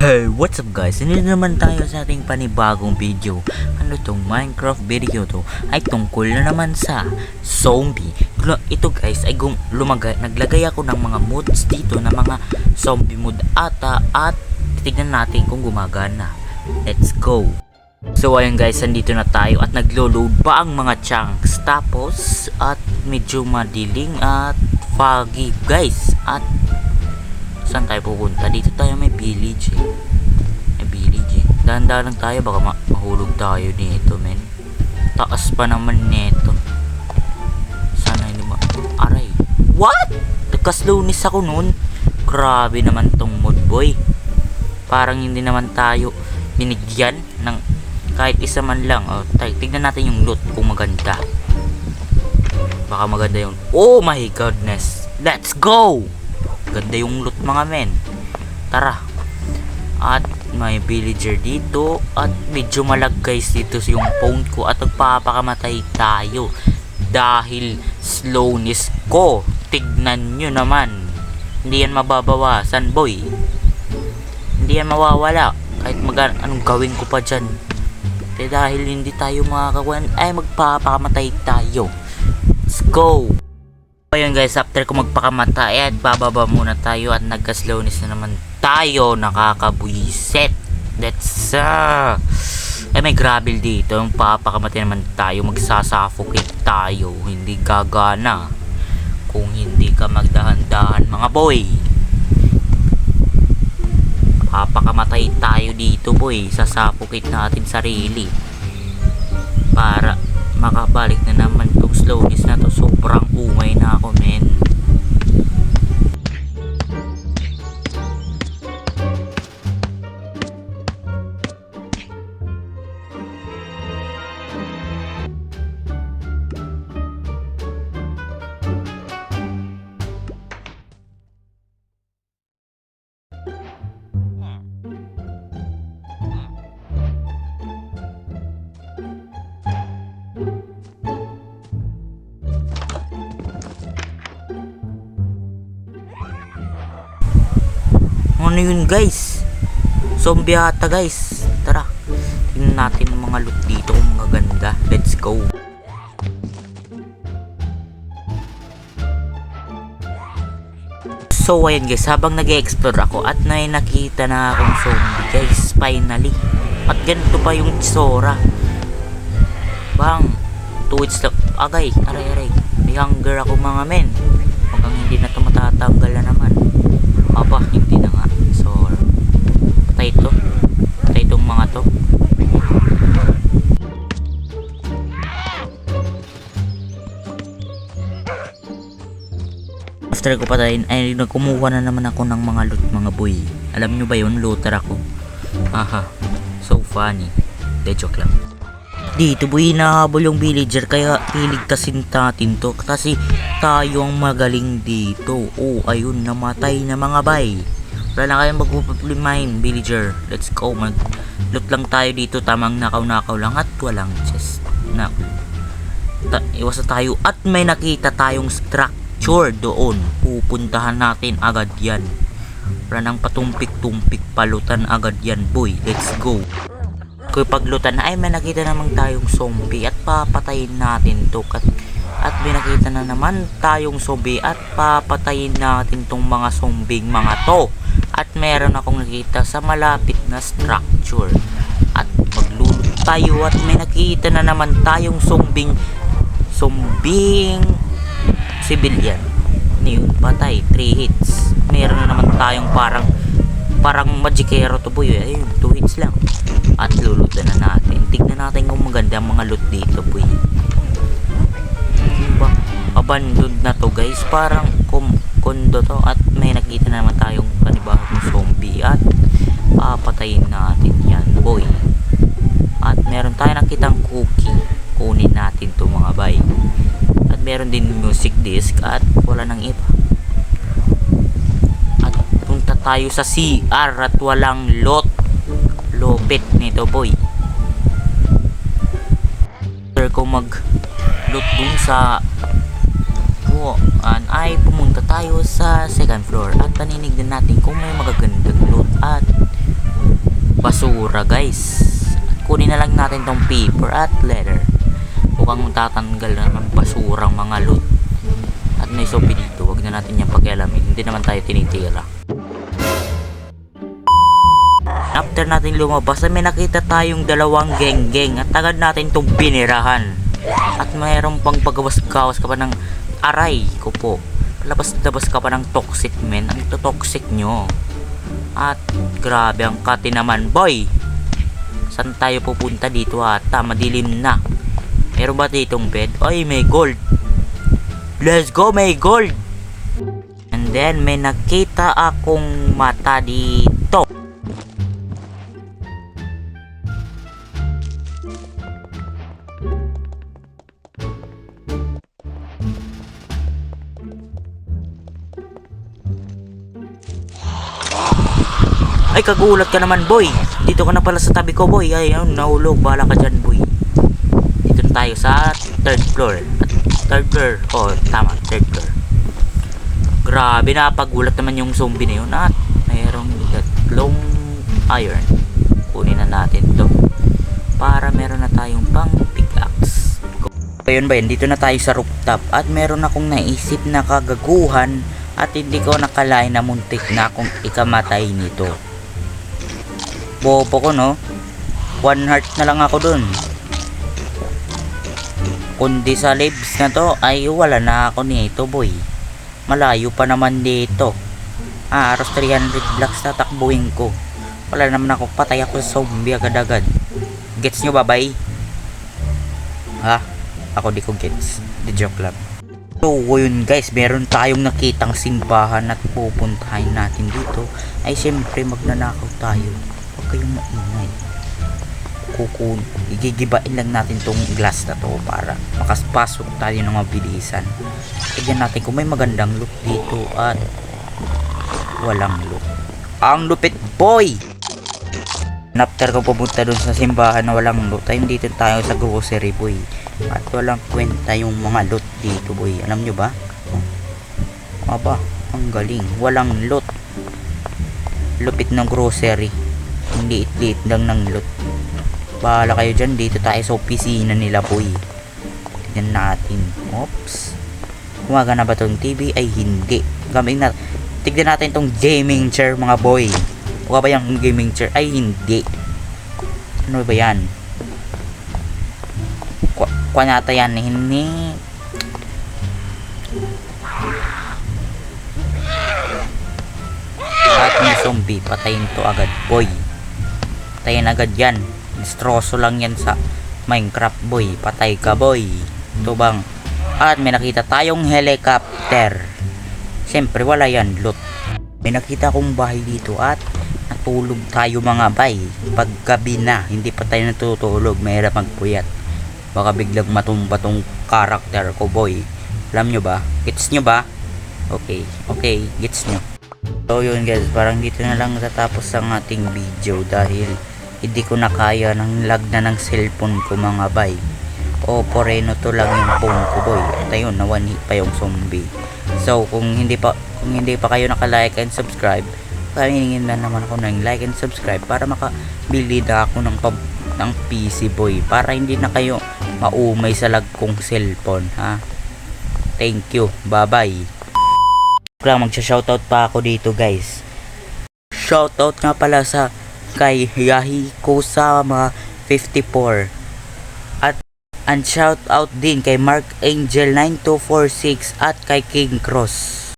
Hey, what's up guys? Nandito naman tayo sa ating panibagong video. Ano tong Minecraft video to? Ay tungkol na naman sa zombie. Ito guys ay naglagay ako ng mga mods dito na mga zombie mod ata at titignan natin kung gumagana. Let's go! So ayun guys, nandito na tayo at naglo-load pa ang mga chunks. Tapos at medyo madiling at foggy guys. At saan tayo pupunta? Dito tayo may village eh. May village eh. Dahan-dahan lang tayo, baka mahulog tayo dito men. Taas pa naman nito. Sana hindi aray. What? Nagka-slowness ako nun. Grabe naman tong mod boy. Parang hindi naman tayo binigyan ng kahit isa man lang. Tignan natin yung loot kung maganda. Baka maganda yun. Oh my goodness. Let's go! Ganda yung loot mga men. Tara. At may villager dito. At medyo malag guys dito yung phone ko. At magpapakamatay tayo. Dahil slowness ko. Tignan nyo naman. Hindi yan mababawasan boy. Hindi yan mawawala. Kahit anong gawin ko pa dyan. Dahil hindi tayo makakakuha. Ay magpapakamatay tayo. Let's go. Ayun guys, after ko magpakamatay at bababa muna tayo at nagka-slowness na naman tayo, nakakabuiset. That's ay may gravel dito, yung papakamatay naman tayo, magsasuffocate tayo, hindi gagana kung hindi ka magdahan-dahan mga boy. Papakamatay tayo dito boy, sasuffocate natin sarili para makabalik na naman tong slowness na to. Sobrang umay na ako men. Ano yun guys? Zombie ata guys. Tara, tingnan natin ang mga loot dito kung mga ganda. Let's go. So ayan guys, habang nag-explore ako at nakita na akong zombie guys, finally. At ganito pa yung tsura. Bang, 2 hits lang. Agay, aray. May hunger ako mga men. Mukhang hindi na ito matatanggal na naman. Aba, hindi na nga. So, patay ito. Patay itong mga to. After ko patayin, ay nagkumuha na naman ako ng mga loot mga boy. Alam nyo ba yun? Looter ako. Aha. So funny. De joke lang. Dito boy, nahabol yung villager kaya piligtasin natin to kasi tayo ang magaling dito. Oh, ayun, namatay na mga bay. Wala na kayong magpupulimahin, villager. Let's go, mag-loot lang tayo dito. Tamang nakaw-nakaw lang at walang chest. Iwas na tayo at may nakita tayong structure doon. Pupuntahan natin agad yan. Wala nang patumpik-tumpik, palutan agad yan boy. Let's go. Kung paglutan ay may nakita naman tayong zombie at papatayin natin to. At may nakita na naman tayong zombie at papatayin natin tong mga zombing mga to. At meron akong nakita sa malapit na structure. At maglulot tayo at may nakita na naman tayong zombing civilian. Yun, patay, 3 hits. Meron na naman tayong parang magikero to boy. Ayun, 2 hits lang. At lulutan na natin. Tignan natin kung maganda ang mga loot dito boy. Diba? Abandoned na to guys. Parang kondo to. At may nakita na naman tayong panibagong zombie. At patayin natin yan boy. At meron tayo nakitang cookie. Kunin natin to mga bay. At meron din music disc. At wala nang iba. At punta tayo sa CR. At walang loot. Lopit nito boy. After ko mag loot dun sa ay pumunta tayo sa second floor at paninignan natin kung may magagandang loot at basura guys. At kunin na lang natin tong paper at leather. Mukhang tatanggal na ng basurang mga loot. At may zombie dito, wag na natin yung pakialamin. Hindi naman tayo tinitira. After natin lumabas ay may nakita tayong dalawang geng-geng at agad natin itong binirahan. At mayroon pang pagawas-gawas ka pa ng aray ko po. Labas-labas ka pa ng toxic men. Ang toxic nyo. At grabe ang kati naman boy. Saan tayo pupunta dito ata? Madilim na. Meron ba ditong bed? Ay may gold. Let's go, may gold. And then may nakita akong mata dito. Ay, kagulat ka naman, boy. Dito ka na pala sa tabi ko, boy. Ay, nahulog. Bahala ka dyan, boy. Dito na tayo sa third floor. Third floor. Oh, tama. Third floor. Grabe, napagulat naman yung zombie na yun. At mayroong tatlong iron. Kunin na natin to. Para meron na tayong pang pickaxe. Ayun ba yun? Dito na tayo sa rooftop. At meron akong naisip na kagaguhan. At hindi ko nakalain na muntik na akong ikamatay nito. Bobo ko, no? 1 heart na lang ako dun. Kundi sa lives na to ay wala na ako nito, boy. Malayo pa naman dito. Aros 300 blocks tatakbuhin ko. Wala naman ako, patay ako sa zombie agad-agad. Gets nyo ba, bay? Ha? Ako di ko gets. The joke lang. So yun guys, meron tayong nakitang simbahan at pupuntahin natin dito. Ay siyempre magnanakaw tayo. Huwag kayong maingay. Igigibain lang natin tong glass na to para makaspasok tayo ng mabilisan. Tignan natin kung may magandang loot dito at walang loot. Ang lupit, boy! After ko pupunta dun sa simbahan na walang loot, ay dito tayo sa grocery, boy. At walang kwenta yung mga loot dito, boy. Alam nyo ba? Aba, ang galing. Walang loot. Lupit ng grocery. Hindi liit lang ng loot. Bahala kayo dyan. Dito tayo sa opisina nila, boy. Tignan natin. Oops. Kumaga na ba tong TV? Ay, hindi. Tignan natin tong gaming chair, mga boy. Kuha ba yung gaming chair? Ay, hindi. Ano ba yan? Kuha nata yan. Hindi. At may zombie. Patayin to agad, boy. Patayin agad yan. Destroso lang yan sa Minecraft, boy. Patay ka, boy. Ito bang? At may nakita tayong helicopter. Siyempre, wala yan. Loot. May nakita akong bahay dito at natulog tayo mga bay. Paggabi na, hindi pa tayo natutulog. Mahirap magpuyat. Baka biglang matumba tong karakter ko, boy. Alam nyo ba? Gets nyo ba? Okay. Okay, gets nyo. So yun guys, parang dito na lang tatapos ang ating video dahil hindi ko na kaya ng lag na ng cellphone ko mga bay. Oppo Reno to lang yung phone ko, boy. At ayun, na one hit pa yung zombie. So kung hindi pa kayo naka-like and subscribe, pahiningin na naman ako ng like and subscribe para makabili na ako ng PC, boy, para hindi na kayo maumay sa lag kong cellphone, ha. Thank you, bye bye. Magsha-shoutout pa ako dito guys. Shoutout nga pala sa kay Yahi Kusama 54 at shoutout din kay Mark Angel 9246 at kay King Cross.